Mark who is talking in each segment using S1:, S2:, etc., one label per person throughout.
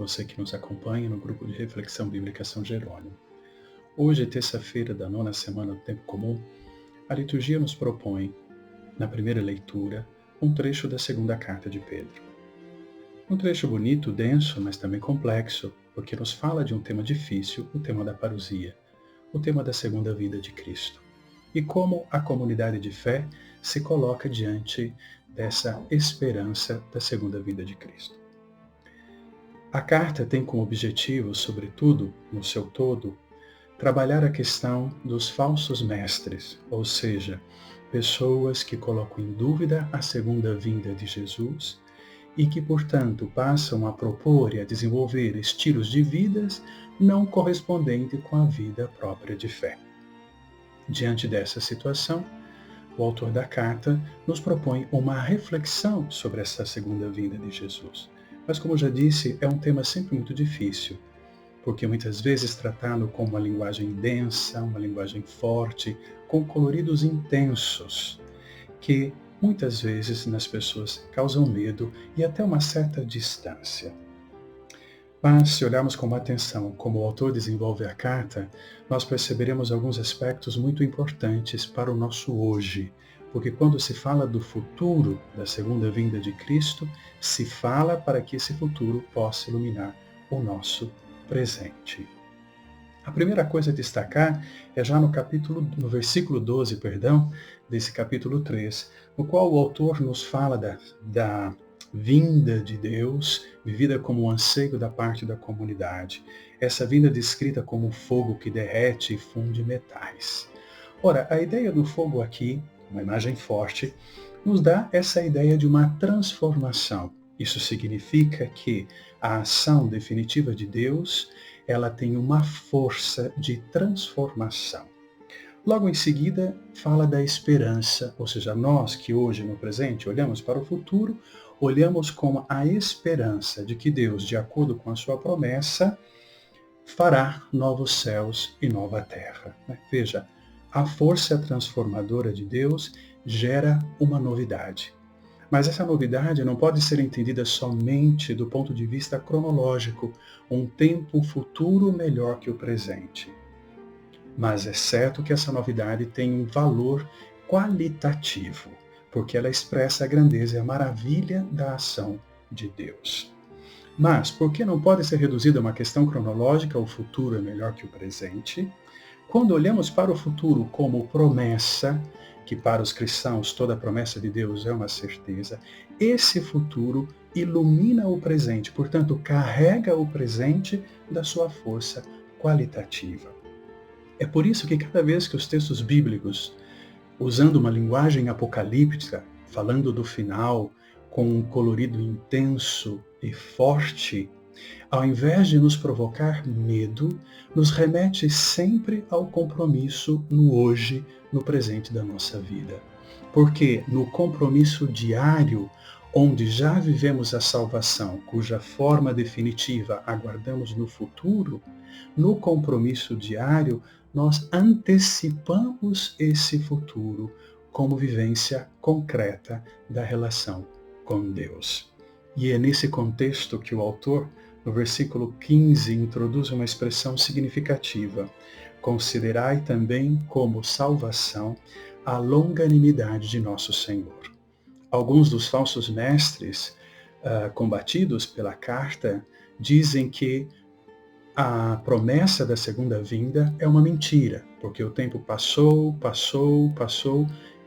S1: você que nos acompanha no grupo de reflexão bíblica São Jerônimo. Hoje, terça-feira da 9ª semana do Tempo Comum, a liturgia nos propõe, na primeira leitura, um trecho da segunda carta de Pedro. Um trecho bonito, denso, mas também complexo, porque nos fala de um tema difícil, o tema da parousia, o tema da segunda vinda de Cristo. E como a comunidade de fé se coloca diante dessa esperança da segunda vinda de Cristo. A carta tem como objetivo, sobretudo, no seu todo, trabalhar a questão dos falsos mestres, ou seja, pessoas que colocam em dúvida a segunda vinda de Jesus e que, portanto, passam a propor e a desenvolver estilos de vidas não correspondentes com a vida própria de fé. Diante dessa situação, o autor da carta nos propõe uma reflexão sobre essa segunda vinda de Jesus. Mas, como já disse, é um tema sempre muito difícil, porque muitas vezes tratado com uma linguagem densa, uma linguagem forte, com coloridos intensos, que muitas vezes nas pessoas causam medo e até uma certa distância. Mas, se olharmos com atenção como o autor desenvolve a carta, nós perceberemos alguns aspectos muito importantes para o nosso hoje, porque quando se fala do futuro da segunda vinda de Cristo, se fala para que esse futuro possa iluminar o nosso presente. A primeira coisa a destacar é já no versículo 12, desse capítulo 3, no qual o autor nos fala da vinda de Deus, vivida como um anseio da parte da comunidade. Essa vinda descrita como um fogo que derrete e funde metais. Ora, a ideia do fogo aqui, uma imagem forte, nos dá essa ideia de uma transformação. Isso significa que a ação definitiva de Deus, ela tem uma força de transformação. Logo em seguida, fala da esperança, ou seja, nós que hoje no presente olhamos para o futuro, olhamos com a esperança de que Deus, de acordo com a sua promessa, fará novos céus e nova terra. Veja, a força transformadora de Deus gera uma novidade. Mas essa novidade não pode ser entendida somente do ponto de vista cronológico, um tempo futuro melhor que o presente. Mas é certo que essa novidade tem um valor qualitativo, porque ela expressa a grandeza e a maravilha da ação de Deus. Mas, por que não pode ser reduzida a uma questão cronológica, o futuro é melhor que o presente? Quando olhamos para o futuro como promessa, que para os cristãos toda a promessa de Deus é uma certeza, esse futuro ilumina o presente, portanto, carrega o presente da sua força qualitativa. É por isso que cada vez que os textos bíblicos, usando uma linguagem apocalíptica, falando do final, com um colorido intenso e forte, ao invés de nos provocar medo, nos remete sempre ao compromisso no hoje, no presente da nossa vida. Porque no compromisso diário, onde já vivemos a salvação, cuja forma definitiva aguardamos no futuro, no compromisso diário, nós antecipamos esse futuro como vivência concreta da relação com Deus. E é nesse contexto que o autor, no versículo 15, introduz uma expressão significativa. Considerai também como salvação a longanimidade de nosso Senhor. Alguns dos falsos mestres combatidos pela carta dizem que a promessa da segunda vinda é uma mentira, porque o tempo passou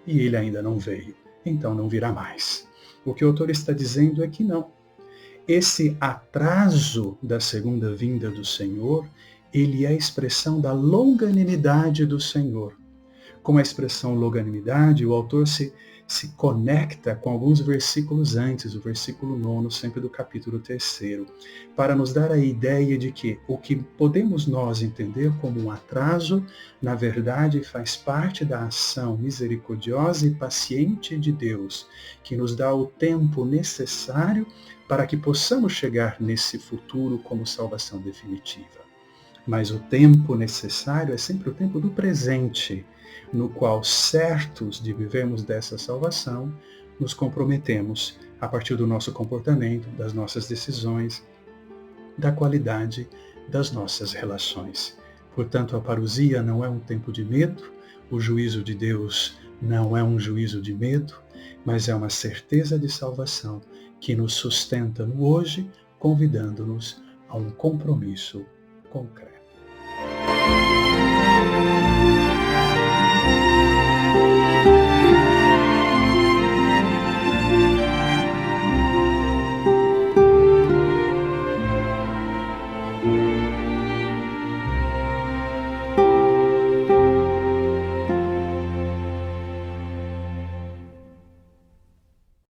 S1: e ele ainda não veio, então não virá mais. O que o autor está dizendo é que não. Esse atraso da segunda vinda do Senhor, ele é a expressão da longanimidade do Senhor. Com a expressão longanimidade, o autor se conecta com alguns versículos antes, o versículo 9, sempre do capítulo 3, para nos dar a ideia de que o que podemos nós entender como um atraso, na verdade faz parte da ação misericordiosa e paciente de Deus, que nos dá o tempo necessário para que possamos chegar nesse futuro como salvação definitiva. Mas o tempo necessário é sempre o tempo do presente, no qual, certos de vivermos dessa salvação, nos comprometemos a partir do nosso comportamento, das nossas decisões, da qualidade das nossas relações. Portanto, a parousia não é um tempo de medo, o juízo de Deus não é um juízo de medo, mas é uma certeza de salvação que nos sustenta no hoje, convidando-nos a um compromisso concreto.